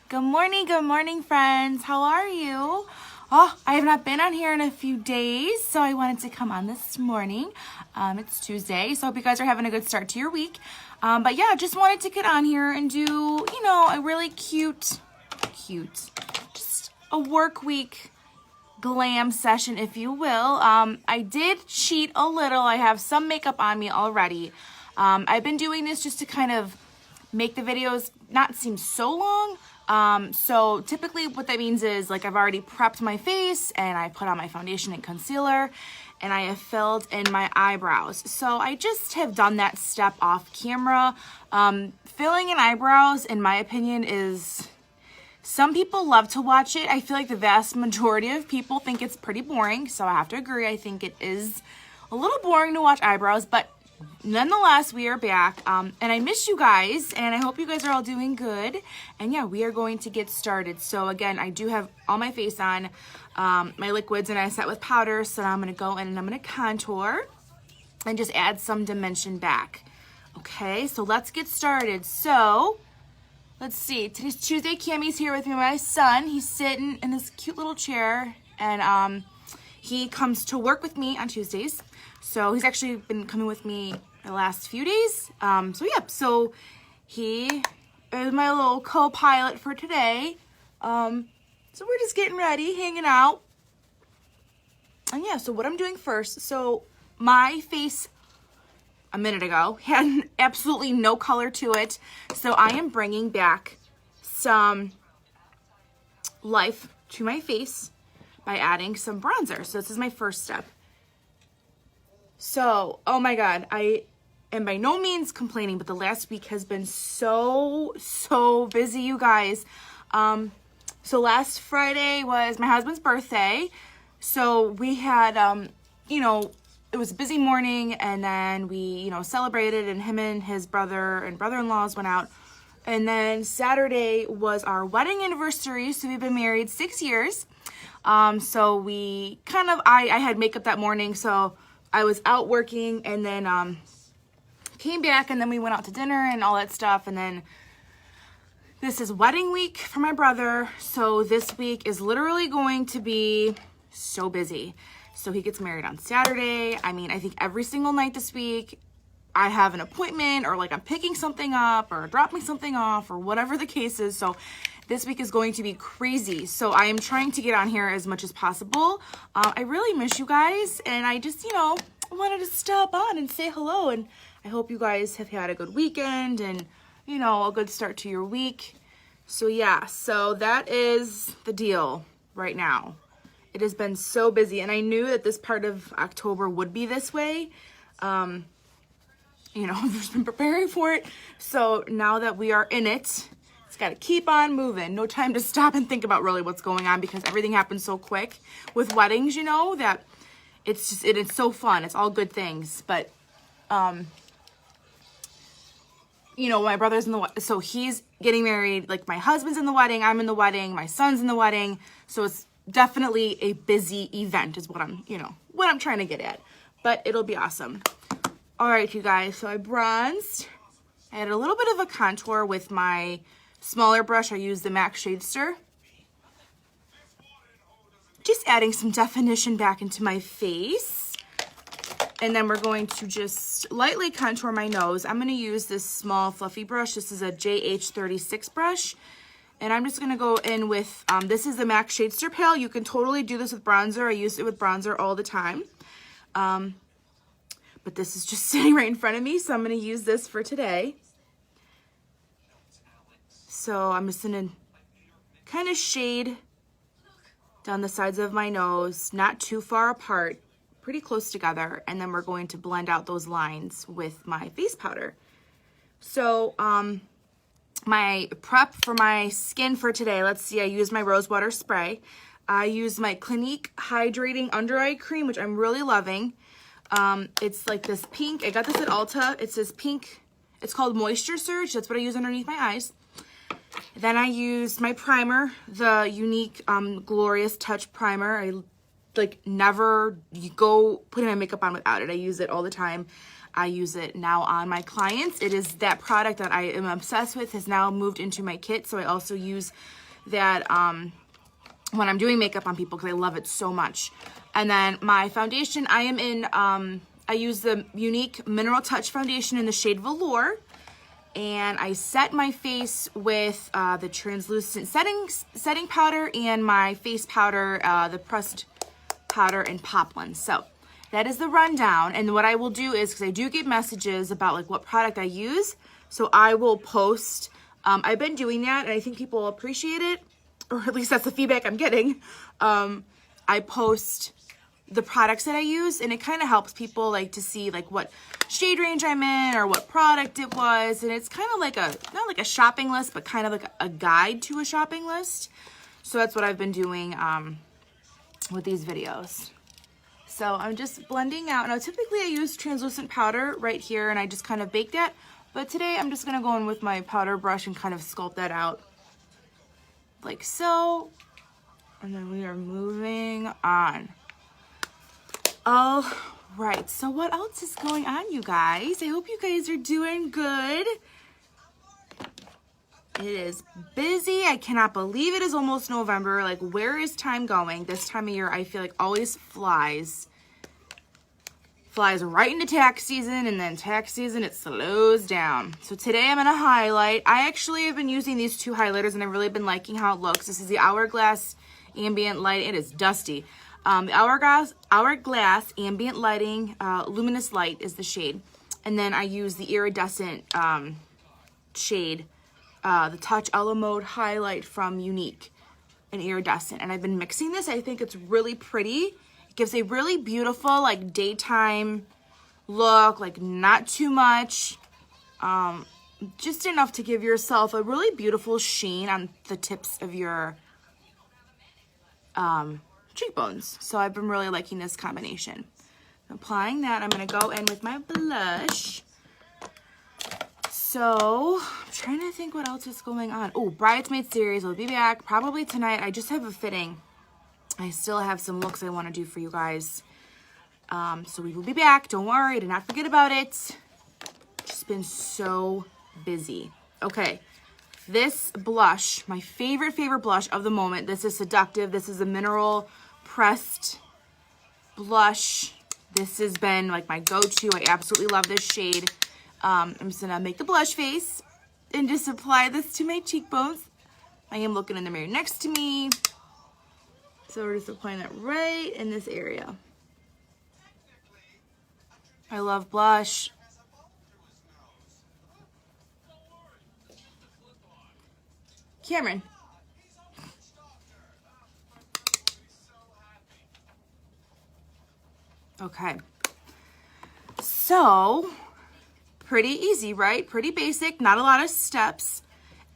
Good morning, friends. How are you? Oh, I have not been on here in a few days, so I wanted to come on this morning. It's Tuesday, so I hope you guys are having a good start to your week. But yeah, just wanted to get on here and do, a really cute, just a work week glam session, if you will. I did cheat a little. I have some makeup on me already. I've been doing this just to kind of make the videos not seem so long. So typically what that means is like I've already prepped my face and I put on my foundation and concealer and I have filled in my eyebrows. So I just have done that step off camera. Filling in eyebrows, in my opinion, is... Some people love to watch it. I feel like the vast majority of people think it's pretty boring. So I have to agree. I think it is a little boring to watch eyebrows, but nonetheless, we are back. And I miss you guys, and I hope you guys are all doing good. And yeah, we are going to get started. So again, I do have all my face on, my liquids, and I set with powder. So now I'm going to go in and I'm going to contour and just add some dimension back. Okay, so let's get started. So... let's see, today's Tuesday. Cammy's here with me, my son. He's sitting in this cute little chair, and he comes to work with me on Tuesdays. So he's actually been coming with me the last few days. So he is my little co-pilot for today. So we're just getting ready, hanging out. And yeah, so what I'm doing first, so my face a minute ago had absolutely no color to it, so I am bringing back some life to my face by adding some bronzer. So this is my first step. So, oh my god, I am by no means complaining, but the last week has been so busy, you guys. So last Friday was my husband's birthday, so we had it was a busy morning, and then we, celebrated, and him and his brother and brother-in-laws went out. And then Saturday was our wedding anniversary, so we've been married 6 years. So we I had makeup that morning, so I was out working, and then came back, and then we went out to dinner and all that stuff. And then this is wedding week for my brother, so this week is literally going to be so busy. So he gets married on Saturday. I mean, I think every single night this week, I have an appointment, or like I'm picking something up or dropping something off or whatever the case is. So this week is going to be crazy. So I am trying to get on here as much as possible. I really miss you guys, and I just, wanted to stop on and say hello. And I hope you guys have had a good weekend and, a good start to your week. So yeah, so that is the deal right now. It has been so busy, and I knew that this part of October would be this way. I've just been preparing for it. So now that we are in it, it's got to keep on moving. No time to stop and think about really what's going on, because everything happens so quick with weddings, that it's so fun. It's all good things. But, my brother's in so he's getting married. Like, my husband's in the wedding. I'm in the wedding. My son's in the wedding. So it's definitely a busy event is what I'm trying to get at, but it'll be awesome. All right, you guys, so I bronzed. I had a little bit of a contour with my smaller brush. I used the MAC Shadester, just adding some definition back into my face. And then we're going to just lightly contour my nose. I'm going to use this small fluffy brush. This is a JH36 brush. And I'm just going to go in with, this is the MAC Shadester Pale. You can totally do this with bronzer. I use it with bronzer all the time. But this is just sitting right in front of me, so I'm going to use this for today. So I'm just going to kind of shade down the sides of my nose, not too far apart, pretty close together. And then we're going to blend out those lines with my face powder. So, my prep for my skin for today, let's see, I used my rose water spray. I used my Clinique Hydrating Under Eye Cream, which I'm really loving. It's like this pink. I got this at Ulta. It's this pink. It's called Moisture Surge. That's what I use underneath my eyes. Then I used my primer, the Unique Glorious Touch Primer. I never go putting my makeup on without it. I use it all the time. I use it now on my clients. It is that product that I am obsessed with, has now moved into my kit. So I also use that when I'm doing makeup on people because I love it so much. And then my foundation, I am in, I use the Unique Mineral Touch Foundation in the shade Velour. And I set my face with the translucent setting powder and my face powder, the pressed powder in Poplin. So that is the rundown. And what I will do is, because I do get messages about like what product I use, so I will post. I've been doing that, and I think people appreciate it, or at least that's the feedback I'm getting. I post the products that I use, and it kind of helps people like to see like what shade range I'm in or what product it was. And it's kind of like not like a shopping list, but kind of like a guide to a shopping list. So that's what I've been doing with these videos. So I'm just blending out. Now typically I use translucent powder right here and I just kind of bake that. But today I'm just gonna go in with my powder brush and kind of sculpt that out like so. And then we are moving on. All right, so what else is going on, you guys? I hope you guys are doing good. It is busy. I cannot believe it is almost November. Like, where is time going? This time of year, I feel like always flies right into tax season, and then tax season, it slows down. So today I'm gonna highlight. I actually have been using these two highlighters, and I've really been liking how it looks. This is the Hourglass Ambient Light. It is dusty. The Hourglass Ambient Lighting Luminous Light is the shade. And then I use the iridescent shade, the Touch Ella Mode Highlight from Unique and Iridescent. And I've been mixing this. I think it's really pretty. It gives a really beautiful like daytime look, like not too much. Just enough to give yourself a really beautiful sheen on the tips of your cheekbones. So I've been really liking this combination. Applying that, I'm going to go in with my blush. So I'm trying to think what else is going on. Oh, Bridesmaid series will be back probably tonight. I just have a fitting. I still have some looks I want to do for you guys. So we will be back. Don't worry. Do not forget about it. Just been so busy. Okay. This blush, my favorite blush of the moment. This is Seductive. This is a mineral pressed blush. This has been like my go-to. I absolutely love this shade. I'm just gonna make the blush face and just apply this to my cheekbones. I am looking in the mirror next to me. So we're just applying that right in this area. I love blush. Cameron. Okay. So, pretty easy, right? Pretty basic, not a lot of steps.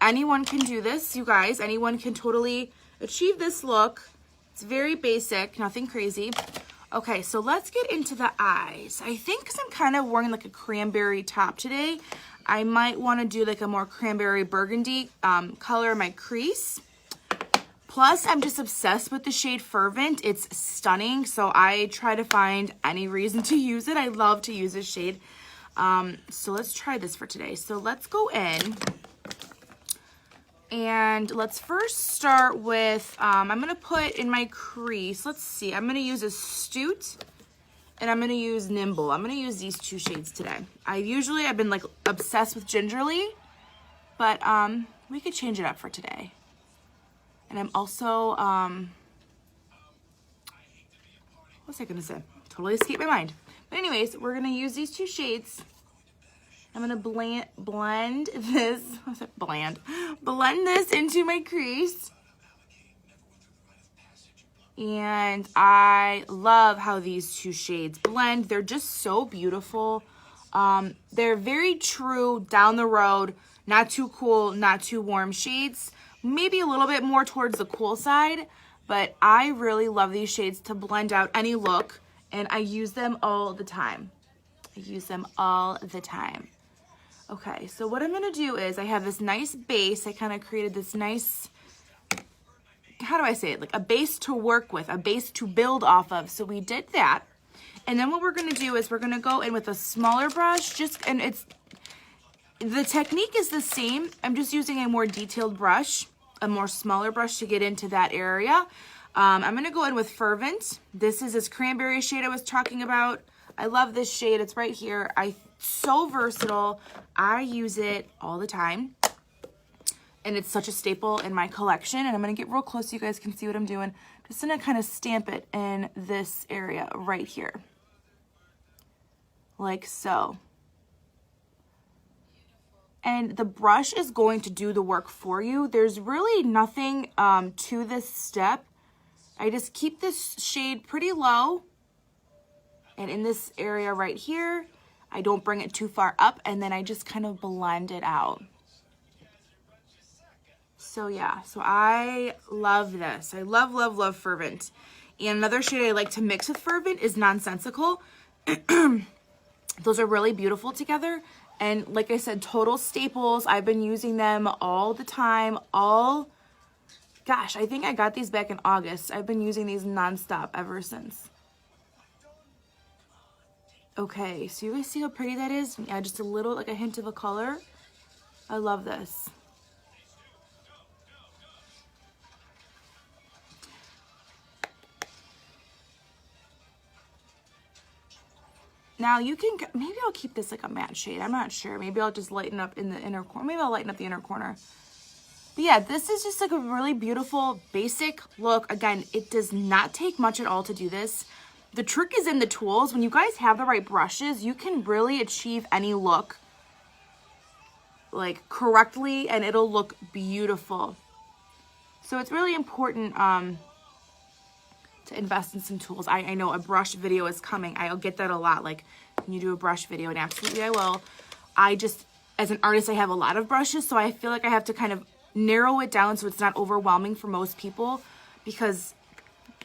Anyone can do this, you guys. Anyone can totally achieve this look. It's very basic, nothing crazy. Okay, so let's get into the eyes. I think because I'm kind of wearing like a cranberry top today, I might want to do like a more cranberry burgundy color in my crease. Plus, I'm just obsessed with the shade Fervent. It's stunning, so I try to find any reason to use it. I love to use this shade. So let's try this for today. So let's go in. And let's first start with, I'm going to put in my crease, let's see, I'm going to use Astute and I'm going to use Nimble. I'm going to use these two shades today. I've been like obsessed with Gingerly, but we could change it up for today. And I'm also, what was I going to say? Totally escaped my mind. But anyways, we're going to use these two shades. I'm gonna blend this into my crease. And I love how these two shades blend. They're just so beautiful. They're very true down the road, not too cool, not too warm shades. Maybe a little bit more towards the cool side, but I really love these shades to blend out any look, and I use them all the time. Okay, so what I'm going to do is I have this nice base. I kind of created this nice, how do I say it? Like a base to work with, a base to build off of. So we did that. And then what we're gonna do is we're gonna go in with a smaller brush, the technique is the same. I'm just using a more detailed brush, a more smaller brush to get into that area. I'm gonna go in with Fervent. This is this cranberry shade I was talking about. I love this shade, it's right here. So versatile, I use it all the time. And it's such a staple in my collection. And I'm gonna get real close so you guys can see what I'm doing. Just gonna kind of stamp it in this area right here. Like so. And the brush is going to do the work for you. There's really nothing to this step. I just keep this shade pretty low. And in this area right here, I don't bring it too far up, and then I just kind of blend it out. So yeah, so I love this. I love, love, love Fervent. And another shade I like to mix with Fervent is Nonsensical. Those are really beautiful together. And like I said, total staples. I've been using them all the time. Gosh, I think I got these back in August. I've been using these nonstop ever since. Okay, so you guys see how pretty that is? Yeah, just a little, like a hint of a color. I love this. Now you can, maybe I'll keep this like a matte shade. I'm not sure. Maybe I'll just lighten up in the inner corner. Maybe I'll lighten up the inner corner. But yeah, this is just like a really beautiful, basic look. Again, it does not take much at all to do this. The trick is in the tools. When you guys have the right brushes, you can really achieve any look like correctly and it'll look beautiful. So it's really important to invest in some tools. I know a brush video is coming. I'll get that a lot. Like, can you do a brush video? And absolutely I will. As an artist, I have a lot of brushes, so I feel like I have to kind of narrow it down so it's not overwhelming for most people, because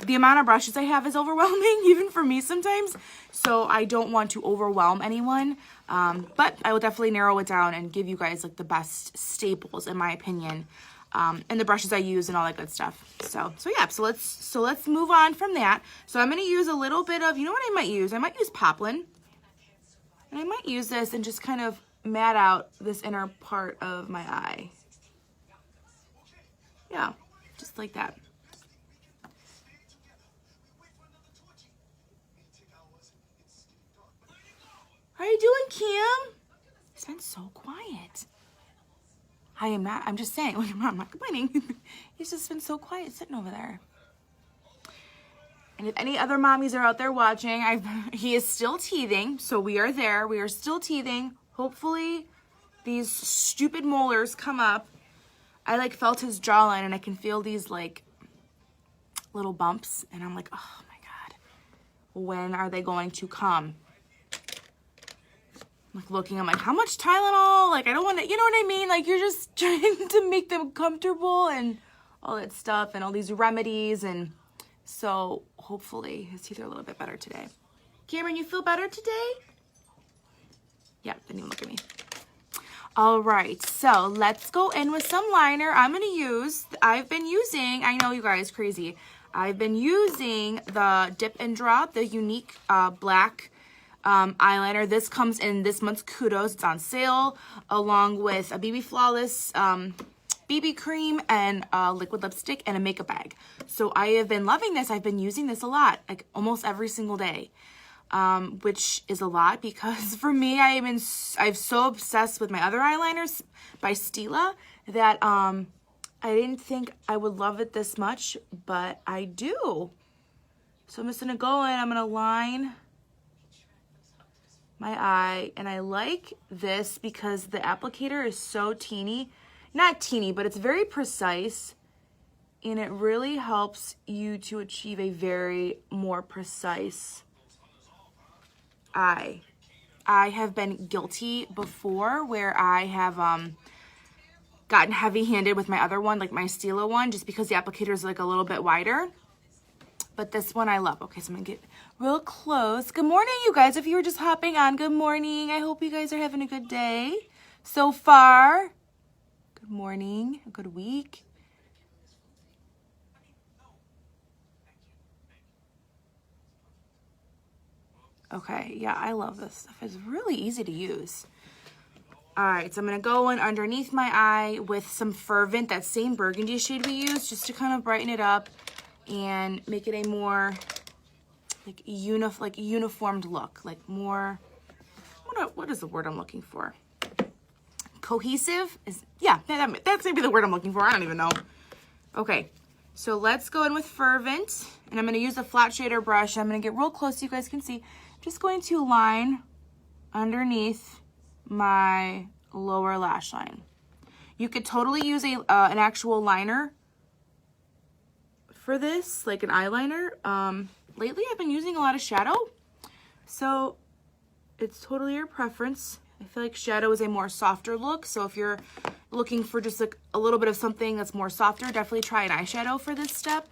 the amount of brushes I have is overwhelming, even for me sometimes. So I don't want to overwhelm anyone. But I will definitely narrow it down and give you guys like the best staples, in my opinion. And the brushes I use and all that good stuff. So yeah, so let's move on from that. So I'm going to use a little bit of, you know what I might use? I might use Poplin. And I might use this and just kind of matte out this inner part of my eye. Yeah, just like that. How are you doing, Kim? It's been so quiet. I am not, I'm just saying, I'm not complaining. He's just been so quiet sitting over there. And if any other mommies are out there watching, he is still teething, so we are there. We are still teething. Hopefully these stupid molars come up. I like felt his jawline and I can feel these like little bumps and I'm like, oh my God, when are they going to come? Like looking, I'm like, how much Tylenol? Like, I don't want to, you know what I mean? Like, you're just trying to make them comfortable and all that stuff and all these remedies. And so hopefully his teeth are a little bit better today. Cameron, you feel better today? Yeah, didn't even look at me. All right, so let's go in with some liner. I've been using, I know you guys crazy. I've been using the Dip and Drop, the unique black eyeliner. This comes in this month's Kudos. It's on sale, along with a BB Flawless BB cream and liquid lipstick and a makeup bag. So I have been loving this. I've been using this a lot, like almost every single day, which is a lot because for me, I'm so obsessed with my other eyeliners by Stila that I didn't think I would love it this much, but I do. So I'm just gonna go in, I'm gonna line my eye, and I like this because the applicator is so teeny, not teeny, but it's very precise, and it really helps you to achieve a very more precise eye. I have been guilty before where I have gotten heavy-handed with my other one, like my Stila one, just because the applicator is like a little bit wider. But this one I love. Okay, so I'm gonna get real close. Good morning, you guys. If you were just hopping on, good morning. I hope you guys are having a good day so far. Good morning, a good week. Okay, yeah, I love this stuff. It's really easy to use. All right, so I'm gonna go in underneath my eye with some Fervent, that same burgundy shade we used, just to kind of brighten it up and make it a more like uniformed look, like more, what is the word I'm looking for? Cohesive is, yeah, that's maybe the word I'm looking for. I don't even know. Okay, so let's go in with Fervent, and I'm gonna use a flat shader brush. I'm gonna get real close so you guys can see. I'm just going to line underneath my lower lash line. You could totally use an actual liner for this, like an eyeliner. Lately I've been using a lot of shadow, so it's totally your preference. I feel like shadow is a more softer look, so if you're looking for just like a little bit of something that's more softer, definitely try an eyeshadow for this step.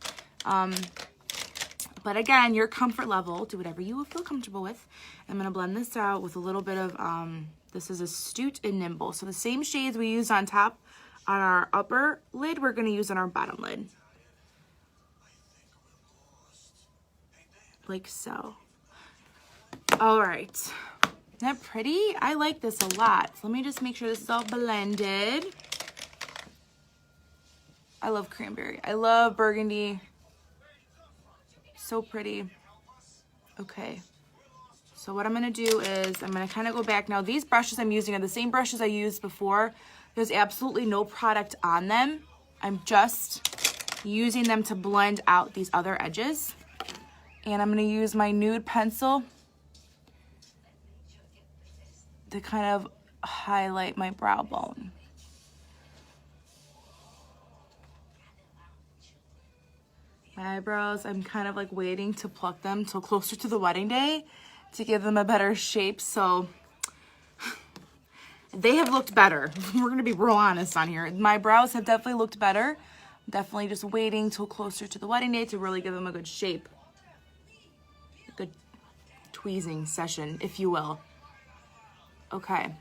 But again, your comfort level, do whatever you feel comfortable with. I'm gonna blend this out with a little bit of, this is Astute and Nimble. So the same shades we used on top on our upper lid, we're gonna use on our bottom lid. Like so. All right, isn't that pretty? I like this a lot. So let me just make sure this is all blended. I love cranberry. I love burgundy. So pretty. Okay. So what I'm gonna do is I'm gonna kind of go back. Now these brushes I'm using are the same brushes I used before. There's absolutely no product on them. I'm just using them to blend out these other edges. And I'm gonna use my nude pencil to kind of highlight my brow bone. My eyebrows, I'm kind of like waiting to pluck them till closer to the wedding day to give them a better shape. So they have looked better. We're gonna be real honest on here. My brows have definitely looked better. Definitely just waiting till closer to the wedding day to really give them a good shape. A good tweezing session, if you will. Okay.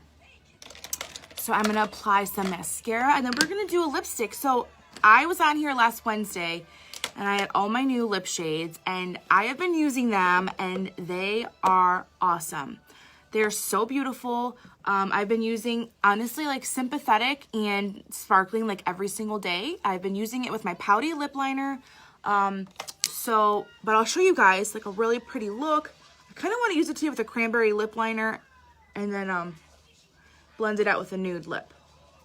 So I'm gonna apply some mascara and then we're gonna do a lipstick. So I was on here last Wednesday and I had all my new lip shades and I have been using them and they are awesome. They're so beautiful. I've been using, honestly, like Sympathetic and Sparkling like every single day. I've been using it with my pouty lip liner. But I'll show you guys like a really pretty look. I kind of want to use it too with a cranberry lip liner and then blend it out with a nude lip.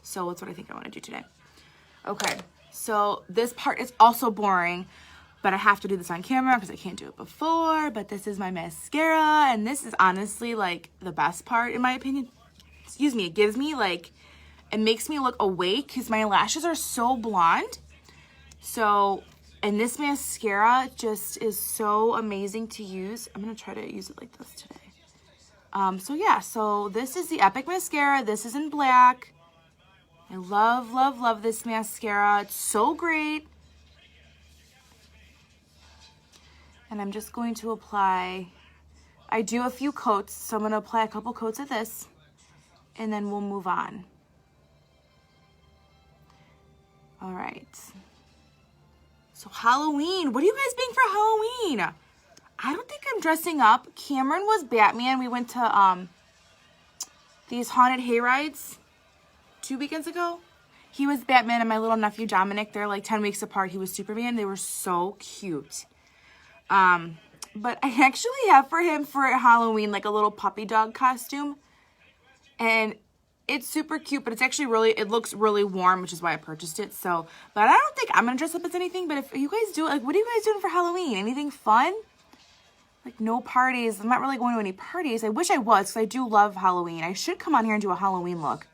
So that's what I think I want to do today. Okay. So this part is also boring, but I have to do this on camera because I can't do it before. But this is my mascara, and this is honestly like the best part in my opinion. Excuse me, it gives me like, it makes me look awake because my lashes are so blonde. So, and this mascara just is so amazing to use. I'm gonna try to use it like this today. So yeah, so this is the Epic Mascara. This is in black. I love, love, love this mascara. It's so great. And I'm just going to apply, I do a few coats, so I'm going to apply a couple coats of this, and then we'll move on. All right. So Halloween, what are you guys being for Halloween? I don't think I'm dressing up. Cameron was Batman. We went to these haunted hayrides 2 weekends ago. He was Batman and my little nephew Dominic, they're like 10 weeks apart. He was Superman. They were so cute. But I actually have for him for Halloween like a little puppy dog costume. And it's super cute, but it's actually really, it looks really warm, which is why I purchased it. So, but I don't think I'm going to dress up as anything. But if you guys do, like, what are you guys doing for Halloween? Anything fun? Like no parties. I'm not really going to any parties. I wish I was because I do love Halloween. I should come on here and do a Halloween look.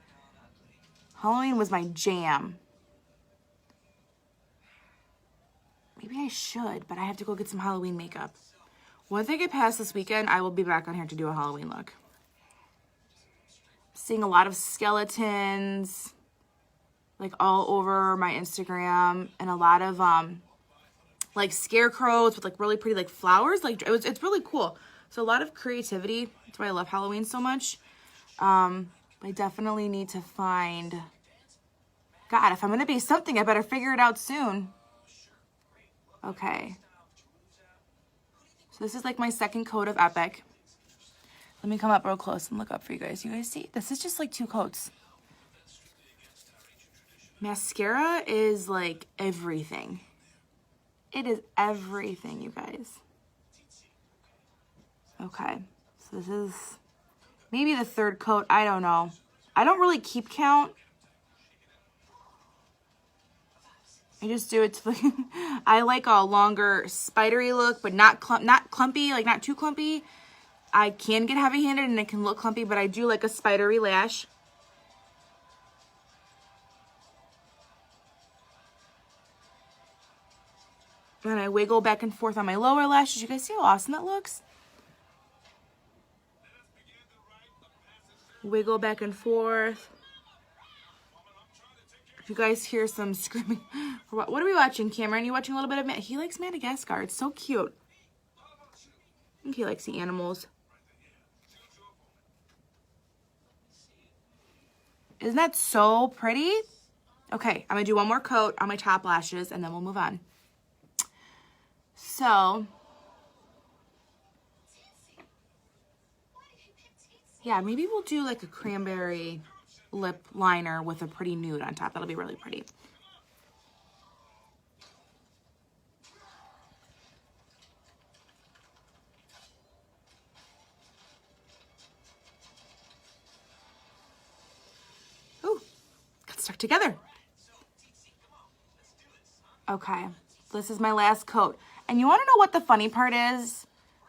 Halloween was my jam. Maybe I should, but I have to go get some Halloween makeup. Once I get past this weekend, I will be back on here to do a Halloween look. Seeing a lot of skeletons, like all over my Instagram, and a lot of like scarecrows with like really pretty like flowers. Like it's really cool. So a lot of creativity. That's why I love Halloween so much. I definitely need to find, God, if I'm going to be something, I better figure it out soon. Okay. So this is like my second coat of Epic. Let me come up real close and look up for you guys. You guys see? This is just like 2 coats. Mascara is like everything. It is everything, you guys. Okay, so this is maybe the 3rd coat. I don't know. I don't really keep count. I just do it to the, I like a longer spidery look, but not clumpy, like not too clumpy. I can get heavy-handed and it can look clumpy, but I do like a spidery lash. And I wiggle back and forth on my lower lashes. You guys see how awesome that looks? Wiggle back and forth. If you guys hear some screaming, what are we watching, Cameron? You watching a little bit of He likes Madagascar. It's so cute. I think he likes the animals. Isn't that so pretty? Okay, I'm gonna do one more coat on my top lashes and then we'll move on. So, yeah, maybe we'll do like a cranberry lip liner with a pretty nude on top. That'll be really pretty. Ooh, got stuck together. Okay, this is my last coat. And you want to know what the funny part is?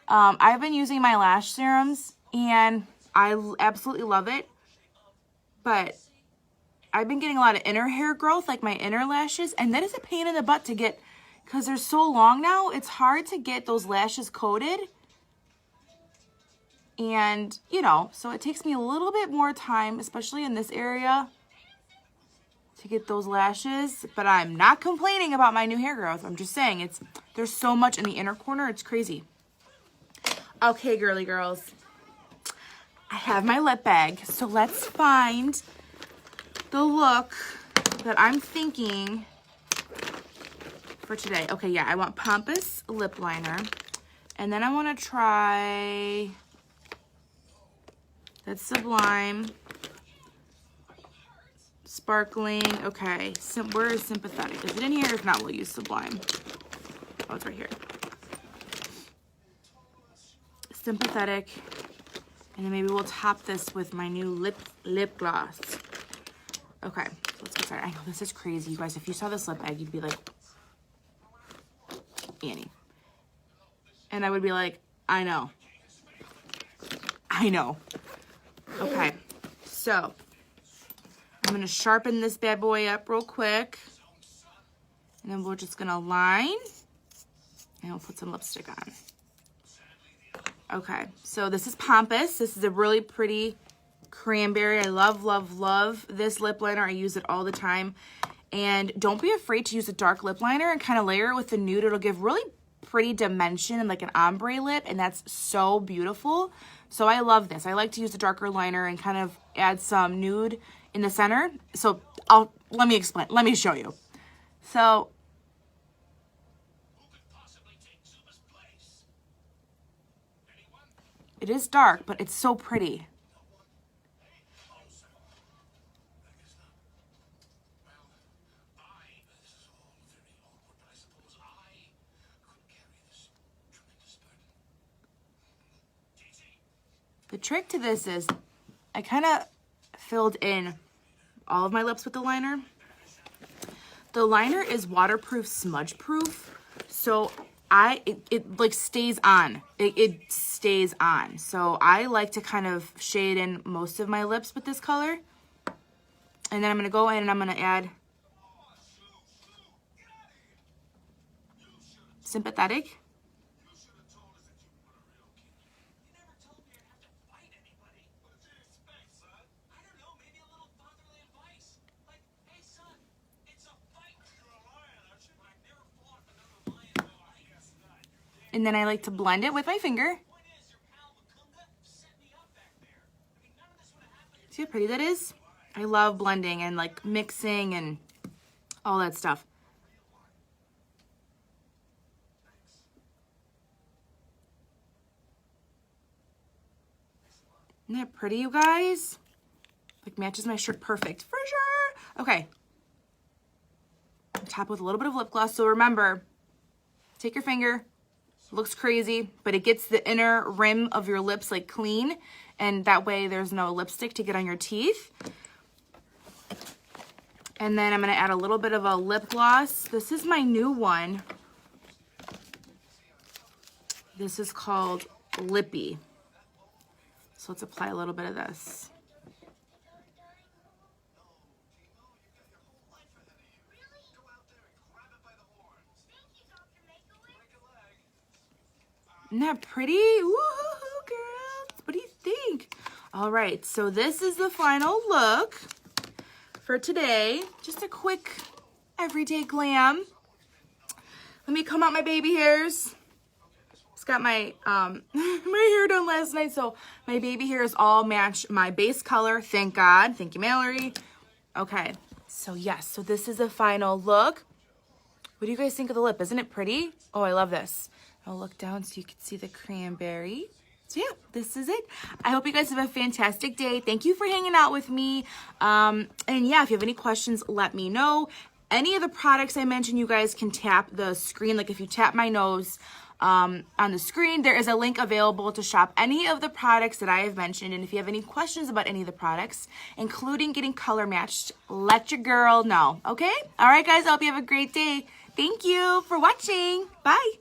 I've been using my lash serums and I absolutely love it. But I've been getting a lot of inner hair growth, like my inner lashes, and that is a pain in the butt to get, because they're so long now, it's hard to get those lashes coated. And, you know, so it takes me a little bit more time, especially in this area, to get those lashes. But I'm not complaining about my new hair growth. I'm just saying, there's so much in the inner corner, it's crazy. Okay, girly girls. I have my lip bag, so let's find the look that I'm thinking for today. Okay, yeah, I want Pompous lip liner, and then I want to try that Sublime Sparkling. Okay, where is Sympathetic? Is it in here? If not, we'll use Sublime. Oh, it's right here. Sympathetic. And then maybe we'll top this with my new lip gloss. Okay, let's get started. I know this is crazy, you guys. If you saw this lip bag, you'd be like, Annie. And I would be like, I know. I know. Okay, so I'm gonna sharpen this bad boy up real quick. And then we're just gonna line and we'll put some lipstick on. Okay, so this is Pompous. This is a really pretty cranberry. I love, love, love this lip liner. I use it all the time. And don't be afraid to use a dark lip liner and kind of layer it with the nude. It'll give really pretty dimension and like an ombre lip, and that's so beautiful. So I love this. I like to use a darker liner and kind of add some nude in the center. So let me explain. Let me show you. So it is dark, but it's so pretty. The trick to this is I kind of filled in all of my lips with the liner. The liner is waterproof, smudge proof, so it like stays on. It stays on. So I like to kind of shade in most of my lips with this color. And then I'm going to go in and I'm going to add Sympathetic. And then I like to blend it with my finger. See how pretty that is? I love blending and like mixing and all that stuff. Isn't that pretty, you guys? Like matches my shirt perfect, for sure. Okay. Top with a little bit of lip gloss. So remember, take your finger. Looks crazy, but it gets the inner rim of your lips like clean, and that way there's no lipstick to get on your teeth. And then I'm gonna add a little bit of a lip gloss. This is my new one. This is called Lippy. So let's apply a little bit of this. Isn't that pretty? Woohoo, girls. What do you think? All right, so this is the final look for today. Just a quick everyday glam. Let me comb out my baby hairs. Just got my my hair done last night, so my baby hairs all match my base color. Thank God. Thank you, Mallory. Okay, so yes, so this is the final look. What do you guys think of the lip? Isn't it pretty? Oh, I love this. I'll look down so you can see the cranberry. So yeah, this is it. I hope you guys have a fantastic day. Thank you for hanging out with me. And yeah, if you have any questions, let me know. Any of the products I mentioned, you guys can tap the screen. Like if you tap my nose on the screen, there is a link available to shop any of the products that I have mentioned. And if you have any questions about any of the products, including getting color matched, let your girl know, okay? All right, guys, I hope you have a great day. Thank you for watching. Bye.